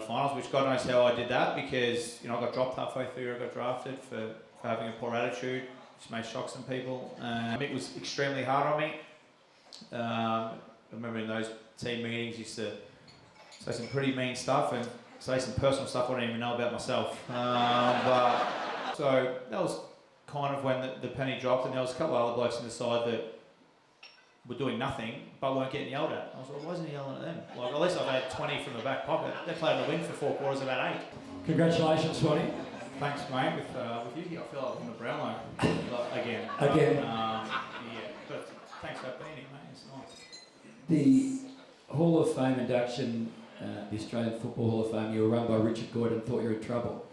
the finals, which God knows how I did that because, I got dropped halfway through. I got drafted for having a poor attitude, which may shock some people. It was extremely hard on me. I remember in those team meetings, used to say some pretty mean stuff and say some personal stuff I didn't even know about myself. So that was kind of when the penny dropped, and there was a couple of other blokes on the side that were doing nothing but weren't getting yelled at. I was like, why isn't he yelling at them? Like, at least I've had 20 from the back pocket. They played in the win for 4 quarters, I've had 8. Congratulations, Swanee. Thanks, mate. With you, I feel like I'm in the Brownlow again. But thanks for being here, mate. It's nice. The Hall of Fame induction, the Australian Football Hall of Fame, you were run by Richard Gordon, thought you were in trouble.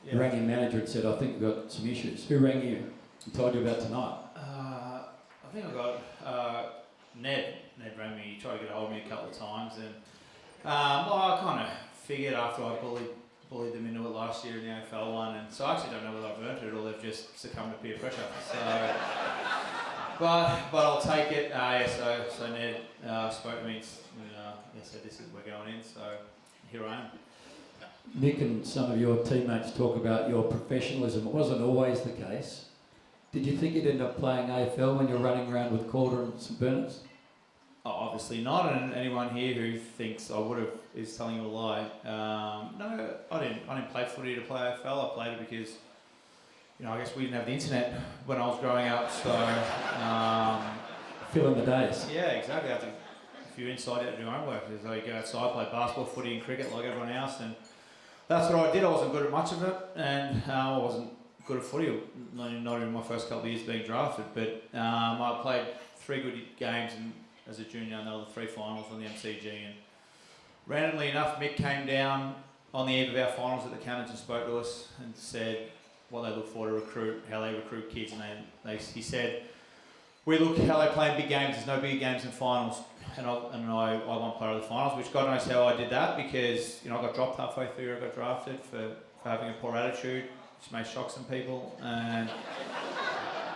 Yeah. You rang your manager and said, I think we've got some issues. Who rang you and told you about tonight? I think I got Ned rang me. He tried to get a hold of me a couple of times, and I kind of figured after I bullied them into it last year in the AFL one, and so I actually don't know whether I've earned it or they've just succumbed to peer pressure. So, but I'll take it. So Ned spoke to me and said, "This is we're going in." So here I am. Nick and some of your teammates talk about your professionalism. It wasn't always the case. Did you think you'd end up playing AFL when you're running around with Calder and St Bernard's? Oh, obviously not, and anyone here who thinks I would have is telling you a lie. No, I didn't play footy to play AFL. I played it because, I guess we didn't have the internet when I was growing up, so... Fill in the days. Yeah, exactly. If you're inside, you have to do your homework. So you go outside, play basketball, footy and cricket like everyone else, and that's what I did. I wasn't good at much of it, and I wasn't good at footy, not in my first couple of years being drafted, but I played 3 good games as a junior, and there were the 3 finals on the MCG, and randomly enough, Mick came down on the eve of our finals at the Cannons and spoke to us and said what they look for to recruit, how they recruit kids, and he said, we look how they play in big games, there's no bigger games than finals, and I won player of the finals, which God knows how I did that because, I got dropped halfway through. I got drafted for having a poor attitude, which may shock some people, and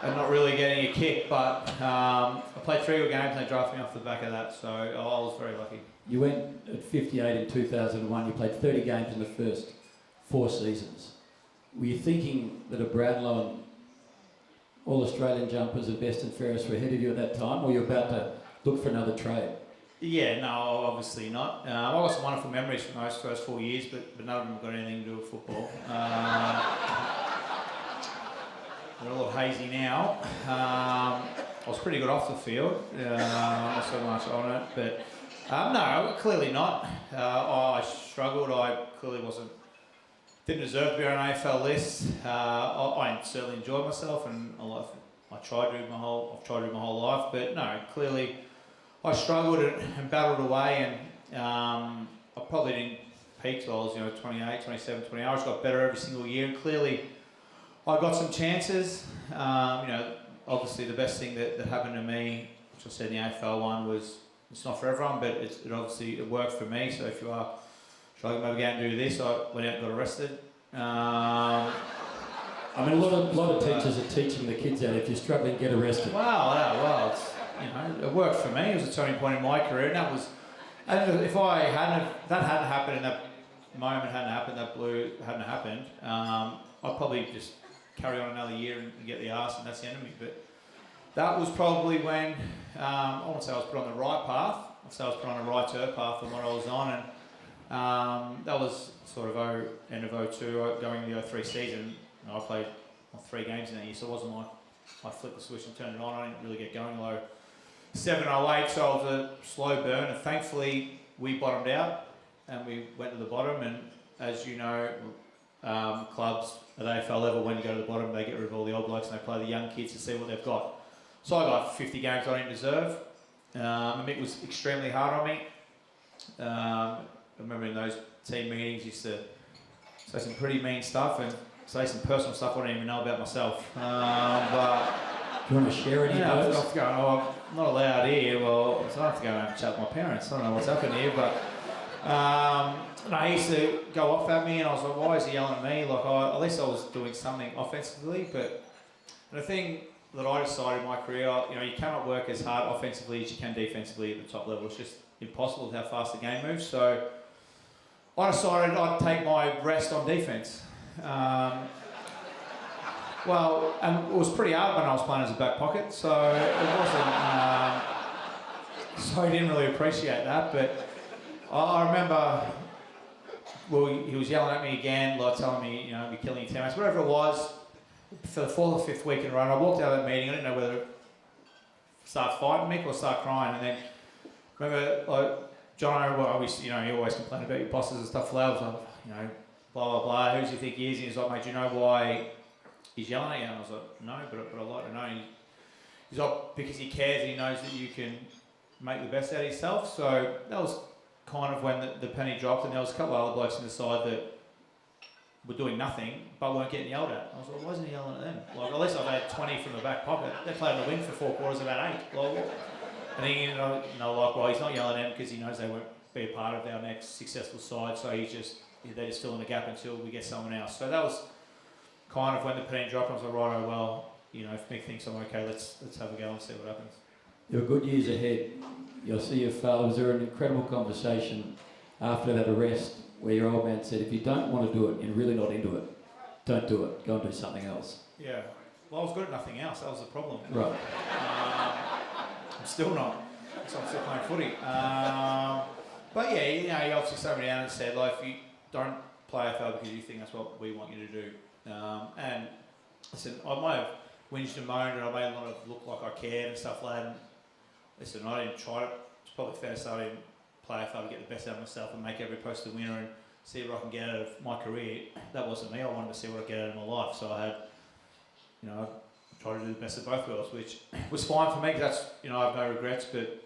not really getting a kick, but I played 3 good games and they drafted me off the back of that, so I was very lucky. You went at 58 in 2001, you played 30 games in the first 4 seasons. Were you thinking that a Brownlow and All-Australian jumpers and best and fairest were ahead of you at that time, or were you about to look for another trade? Yeah, no, obviously not. I got some wonderful memories from those first 4 years, but none of them got anything to do with football. They're a little hazy now. I was pretty good off the field, not so much on it, but no, clearly not. I struggled. I clearly didn't deserve to be on an AFL list. I certainly enjoyed myself, and I've tried to do my whole life, but no, clearly I struggled and battled away, and I probably didn't peak till I was 28, 27, 28. I just got better every single year, and clearly I got some chances. Obviously the best thing that happened to me, which I said in the AFL one, was it's not for everyone, but it worked for me. So if you are struggling to go out and do this, I went out and got arrested. I mean, a lot of teachers are teaching the kids that if you're struggling, get arrested. Well, it worked for me. It was a turning point in my career, and that was. And if that hadn't happened, and that moment hadn't happened, that blue hadn't happened, I'd probably just carry on another year and get the arse, and that's the end of me. But that was probably when I won't say I was put on the right path. I'd say I was put on a righter path than what I was on, and that was sort of end of 02, going into the 03 season. I played 3 games in that year, so it wasn't like I flipped the switch and turned it on. I didn't really get going although 7 or 8, so it was a slow burn, and thankfully we bottomed out and we went to the bottom, and as you know, clubs at AFL level, when you go to the bottom, they get rid of all the old blokes and they play the young kids to see what they've got. So I got 50 games I didn't deserve. It was extremely hard on me. I remember in those team meetings, used to say some pretty mean stuff and say some personal stuff I didn't even know about myself. But do you want to share any of those? I'm not allowed here. Well, so I have to go and chat with my parents. I don't know what's happened here, but he used to go off at me, and I was like, why is he yelling at me? Like, at least I was doing something offensively. But the thing that I decided in my career, you cannot work as hard offensively as you can defensively at the top level. It's just impossible with how fast the game moves. So I decided I'd take my rest on defence. Well, and it was pretty hard when I was playing as a back pocket, so it wasn't. So he didn't really appreciate that, but I remember. Well, he was yelling at me again, like telling me, you're killing your teammates, whatever it was. For the 4th or 5th week in a row, I walked out of that meeting. I didn't know whether to start fighting Mick or start crying. And then remember, like John, obviously, you always complain about your bosses and stuff. I was like, blah blah blah. Who does he think he is? And he's like, mate, do you know why he's yelling at you? And I was like, no, but I'd like to know. He's like, because he cares and he knows that you can make the best out of yourself. So that was kind of when the penny dropped, and there was a couple of other blokes on the side that were doing nothing but weren't getting yelled at. I was like, why isn't he yelling at them? Like, at least I've had 20 from the back pocket. They played in the wing for 4 quarters, about 8. Like, and then, well, he's not yelling at them because he knows they won't be a part of our next successful side, so they're just filling the gap until we get someone else. So that was kind of when the penny dropped. I was like, right, well, if Mick thinks I'm okay, let's have a go and see what happens. There were good years ahead. You'll see your father. Was there an incredible conversation after that arrest where your old man said, if you don't want to do it and you're really not into it, don't do it. Go and do something else. Yeah. Well, I was good at nothing else. That was the problem. Right. I'm still not. So I'm still playing footy. But yeah, he obviously sat me down and said, like, if you don't play AFL because you think that's what we want you to do. And listen, I might have whinged and moaned and I made a lot of look like I cared and stuff like that. And listen, I didn't try it. It's probably fair to say I didn't play AFL to get the best out of myself and make every post a winner and see what I can get out of my career. That wasn't me. I wanted to see what I get out of my life. So I had, I tried to do the best of both worlds, which was fine for me because that's, I have no regrets. But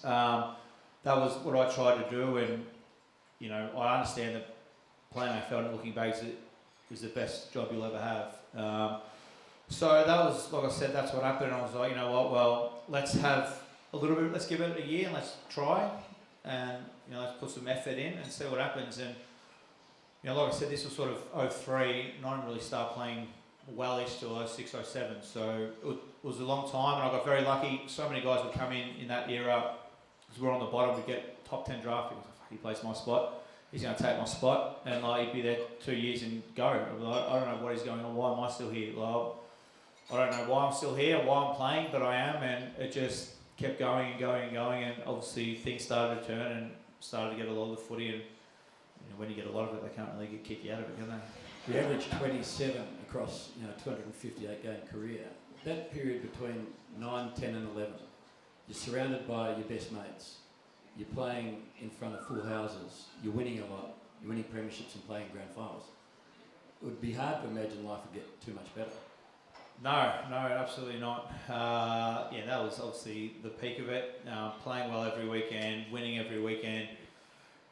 that was what I tried to do, and I understand that playing AFL and looking back is the best job you'll ever have. So that was, like I said, that's what happened. And I was like, you know what? Well, let's have a little bit. Let's give it a year and let's try, and let's put some effort in and see what happens. And like I said, this was sort of 03, and I didn't really start playing well-ish till 06, 07. So it was a long time, and I got very lucky. So many guys would come in that era, because we're on the bottom. We'd get top 10 draft. He plays my spot. He's going to take my spot, and he'd be there 2 years and go. I don't know what is going on. Why am I still here? I don't know why I'm still here, why I'm playing, but I am, and it just kept going and going and going, and obviously things started to turn and started to get a lot of the footy, and when you get a lot of it, they can't really kick you out of it, can they? You averaged 27 across 258 game career. That period between 9, 10 and 11, you're surrounded by your best mates. You're playing in front of full houses. You're winning a lot. You're winning premierships and playing grand finals. It would be hard to imagine life would get too much better. No, absolutely not. That was obviously the peak of it. Playing well every weekend, winning every weekend,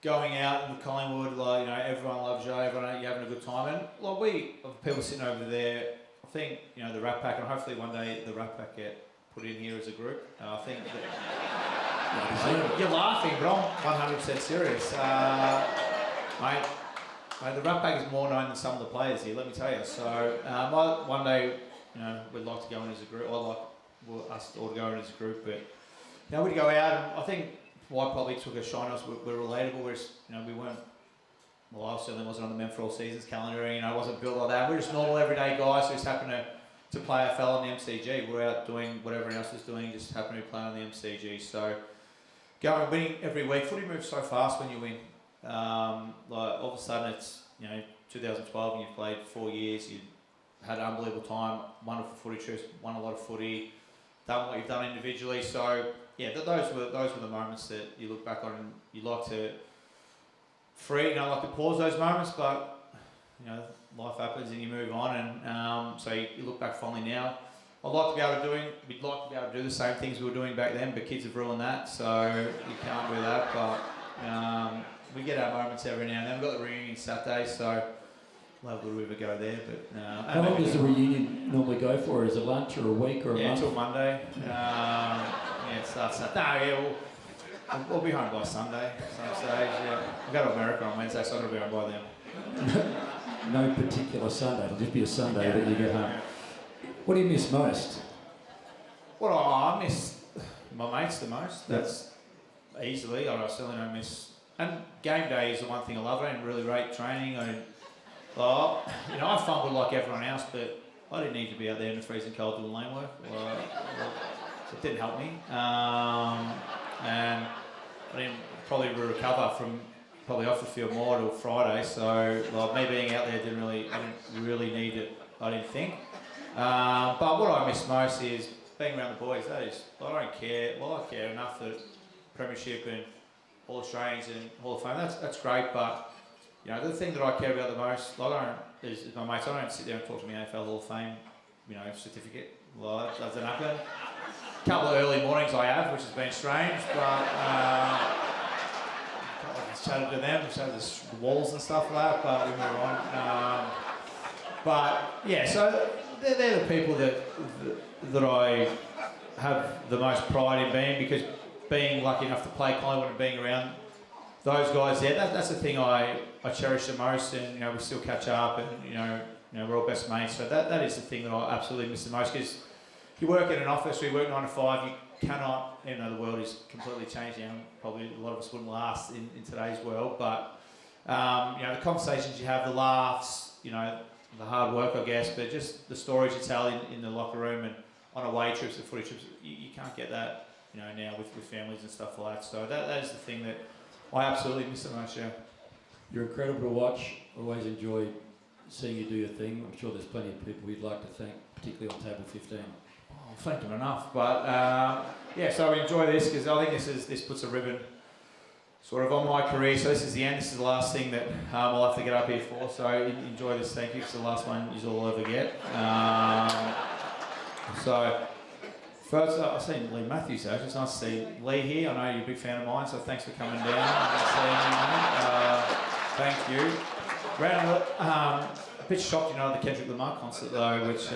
going out in Collingwood, everyone loves you, you're having a good time. And people sitting over there, I think, the Rat Pack, and hopefully one day the Rat Pack get put in here as a group. I think that, you're laughing, but I'm 100% serious. Mate, the Rat Pack is more known than some of the players here, let me tell you. So one day, we'd like to go in as a group. I'd like us all to go in as a group, but we'd go out, and I think why probably took a shine on us. We're relatable. We weren't. Well, I certainly wasn't on the Men for All Seasons calendar. I wasn't built like that. We're just normal everyday guys who just happen to play AFL on the MCG. We're out doing what everyone else is doing. Just happen to be playing on the MCG. So going and winning every week. Footy moves so fast when you win. All of a sudden it's 2012 and you've played 4 years. You had an unbelievable time. Wonderful footy trips. Won a lot of footy. Done what you've done individually. So yeah, those were the moments that you look back on and you like to like to pause those moments, but life happens and you move on, and so you look back fondly now. We'd like to be able to do the same things we were doing back then, but kids have ruined that, so you can't do that. But we get our moments every now and then. We've got the reunion Saturday, so we'll have a little bit of a go there. But how long does the reunion normally go for? Is it lunch or a week or a month? Until Monday. It starts Saturday. We'll be home by Sunday, some stage. Yeah, we go to America on Wednesday, so I'll be home by then. No particular Sunday. It'll just be a Sunday that you get home. What do you miss most? Well, I miss my mates the most. That's easily. I certainly don't miss and game day is the one thing I love. I didn't really rate training. I fumbled like everyone else, but I didn't need to be out there in the freezing cold doing lane work. It didn't help me. And I didn't probably recover from off the field more till Friday. So me being out there I didn't really need it. I didn't think. But what I miss most is being around the boys. That is, I don't care. Well, I care enough that Premiership and All Australians and Hall of Fame. That's great, but the thing that I care about the most, is my mates. I don't sit there and talk to my AFL Hall of Fame, certificate. Well, that doesn't happen. A couple of early mornings I have, which has been strange, but I've chatted to them, chatted to the walls and stuff like that, but we move on. So they're the people that I have the most pride in being, because being lucky enough to play Collingwood and being around those guys there, that's the thing I cherish the most, and we still catch up, and we're all best mates. So that is the thing that I absolutely miss the most, because if you work in an office, or you work 9 to 5, you cannot, even though the world is completely changing, and probably a lot of us wouldn't last in today's world, but the conversations you have, the laughs, the hard work, I guess, but just the stories you tell in the locker room and on away trips and footy trips, you can't get that, now with families and stuff like that. So that is the thing that I absolutely miss the most, yeah. You're incredible to watch. Always enjoy seeing you do your thing. I'm sure there's plenty of people we'd like to thank, particularly on table 15. I've thanked them enough, but so I enjoy this, because I think this puts a ribbon sort of on my career. So this is the end. This is the last thing that I'll have to get up here for. So enjoy this. Thank you. It's the last one you'll ever get. First, I've seen Lee Matthews, so it's nice to see Lee here. I know you're a big fan of mine, so thanks for coming down and seeing me, thank you. A bit shocked, the Kendrick Lamar concert though, which,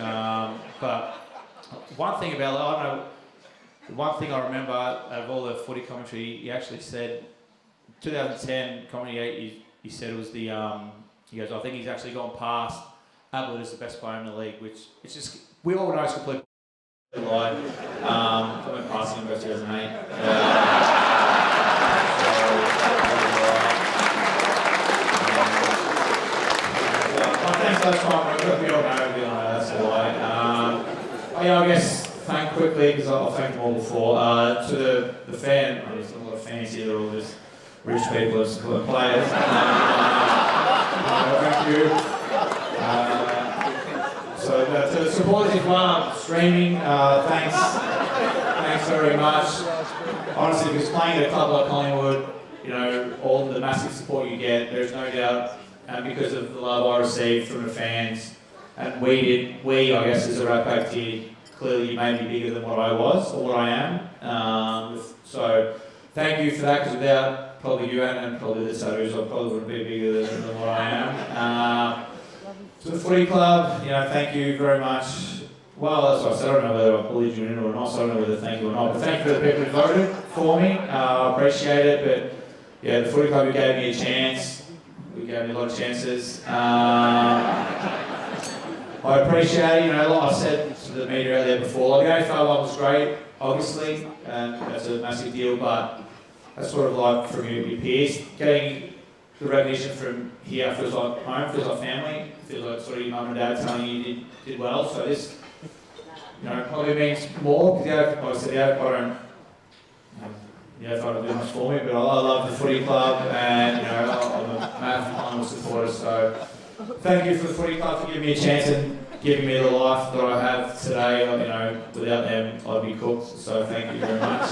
but one thing about it, I don't know, the one thing I remember out of all the footy commentary, he actually said, 2010 commentary, he said it was the, he goes, I think he's actually gone past Ablett as the best player in the league, which it's just, we all know it's completely lie. I went past him in 2008. Thanks for that time. We all know that's a lie. I guess thank quickly, because I've thanked them all before, to the fan. There's a lot of fans here, they're all just rich people as players. Thank you. So to the supporters as well, streaming, thanks very much. Honestly, because playing at a club like Collingwood, all the massive support you get, there's no doubt, and because of the love I received from the fans, and we, I guess, as a Rat Pack did, clearly you made me bigger than what I was, or what I am. So thank you for that, because without probably you and probably the Saturdays, I probably wouldn't be bigger than what I am. To the footy club, thank you very much. Well, that's what I said. I don't know whether I bullied you in or not, so I don't know whether to thank you or not. But thank you for the people who voted for me. I appreciate it. But yeah, the footy club, who gave me a chance. We gave me a lot of chances. I appreciate it. Like I said to the media out there before, the AFL one was great, obviously, and that's a massive deal. But that's sort of like from your peers, getting the recognition from here feels like home, feels like family, feels like sort of your mum and dad telling you did well. So this, probably means more, because obviously I don't do much for me, but I love the footy club, and I'm a massive Collingwood supporter. So thank you for the footy club for giving me a chance and giving me the life that I have today. Without them, I'd be cooked. So thank you very much.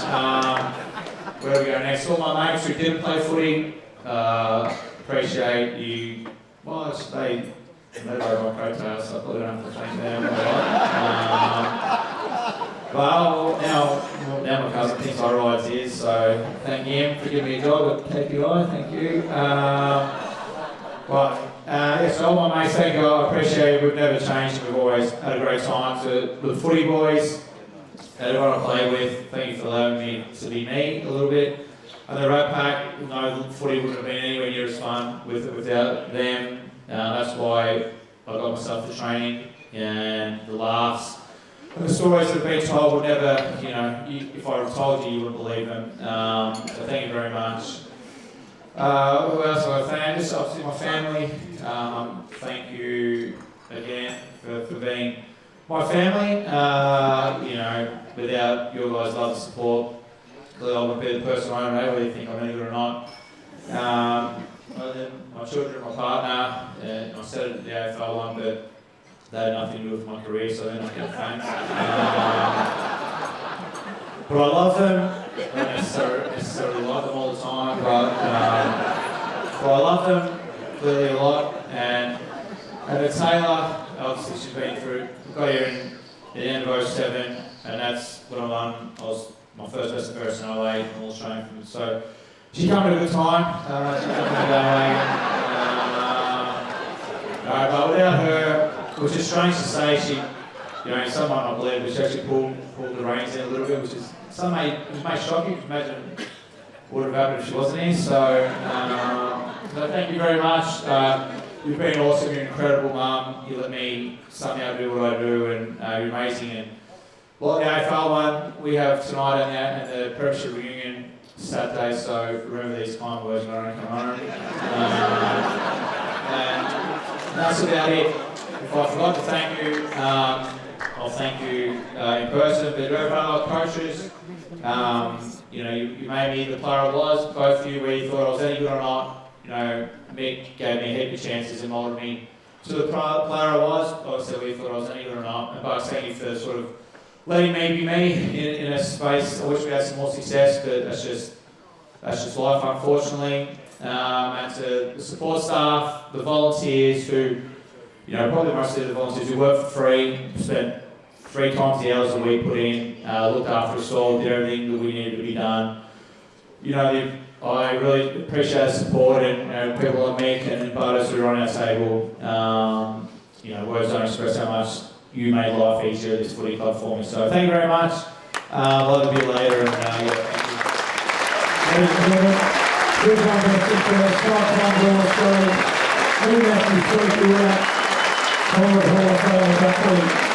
Where do we go next? All my mates who didn't play footy. Appreciate you. Well, they rode my coattails, so I probably don't have to thank them a lot. Now my cousin thinks I ride his, so thank him for giving me a job at KPI. Thank you. So all my mates, thank you. I appreciate it. We've never changed. We've always had a great time. To the footy boys, everyone I play with, thank you for allowing me to be me a little bit. And the Rat Pack, the footy wouldn't have been anywhere near as fun without them. That's why I got myself the training and the laughs. And the stories that have been told would never, if I told you, you wouldn't believe them. So thank you very much. Who else do I thank? Just obviously my family. Thank you again for being my family. You know, without your guys' love and support, clearly I wouldn't be the person I am today, whether you think I'm any good or not. And then my children, my partner, I said it at the AFL one, but they had nothing to do with my career, so they're not getting thanks. But I love them. I don't necessarily like them all the time, but I love them clearly a lot. And then Taylor, obviously she's been through, got here in the end of 07, and that's what I won. I was my first best and fairest in 08, and all training from it. So she came at a good time. She came at a good but without her, which is strange to say, she, you know, some might not believe, but she actually pulled the reins in a little bit, which is, some may shock you. Imagine what would have happened if she wasn't here. So thank you very much. You've been awesome. You're an incredible mum. You let me somehow do what I do, and you're amazing. And well, the AFL one we have tonight and the Premiership reunion Saturday. So remember these kind words when I don't come home. And that's about it. If I forgot to thank you, I'll thank you in person. But whoever other coaches, you know, you made me the player I was. Both of you, whether you thought I was any good or not, you know, Mick gave me a heap of chances and moulded me to the player I was. Obviously, whether you thought I was any good or not. And both thank you for sort of letting me be me in a space. I wish we had some more success, but that's just life, unfortunately. And to the support staff, the volunteers who, you know, probably mostly the volunteers who work for free, spent 3 times the hours a week put in, looked after us all, did everything that we needed to be done. You know, I really appreciate the support, and you know, people like Mick and Butters who are on our table. You know, words don't express how much you made life easier at this footy club for me. So thank you very much. I'll love to be later, and yeah, thank you. Ladies and gentlemen, good one, Collingwood Hall of Fame inductee.